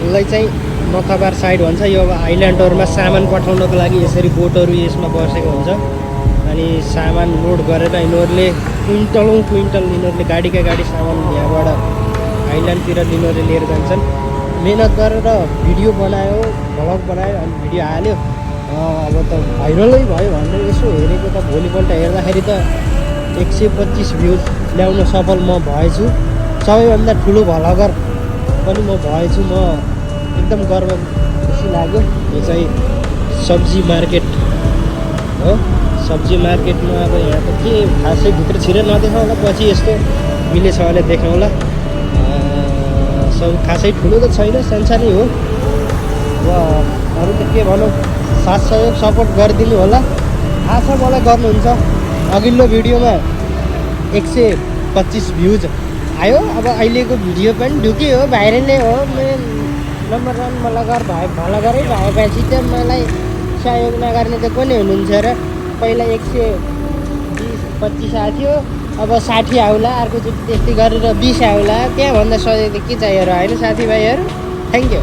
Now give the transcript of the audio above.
यसलाई चाहिँ नथाबार साइड भन्छ। यो अब आइल्यान्डहरूमा सामान पठाउनको लागि यसरी बोटहरू यसमा बसेको हुन्छ अनि सामान लोड गरेर यिनीहरूले क्विन्टल यिनीहरूले गाडीका गाडी सामान यहाँबाट आइल्यान्डतिर यिनीहरूले लिएर जान्छन्। मेहनत गरेर भिडियो बनायो, भ्लग बनायो अनि भिडियो हाल्यो, अब त भाइरलै भयो भनेर यसो हेरेको त भोलिपल्ट हेर्दाखेरि त 125 भ्युज ल्याउन सफल म भएछु। सबैभन्दा ठुलो भ्लगर पनि म भएछु। म एकदम गर्व खुसी लाग्यो। यो चाहिँ सब्जी मार्केट हो। सब्जी मार्केटमा अब यहाँ त के खासै भित्र छिरेर नदेखाउँला, पछि यस्तो मिलेछ भने देखाउँला। सब खासै ठुलो त छैन, सानसानै हो। र अरू त के भनौँ, साथ सहयोग सपोर्ट गरिदिनु होला। थाहा छ मलाई गर्नुहुन्छ। अघिल्लो भिडियोमा 125 भ्युज आयो। अब अहिलेको भिडियो पनि ढुकी हो, भाइरलै हो। नम्बर 1 भ्लगरै भएपछि त मलाई सहयोग नगर्ने त को नै हुनुहुन्छ र। पहिला 120-25 आएको थियो, अब 60 आउला। अर्कोचोटि त्यस्तै गरेर 20 आउला। त्यहाँभन्दा सहयोग त के चाहियो र होइन साथीभाइहरू। Thank you.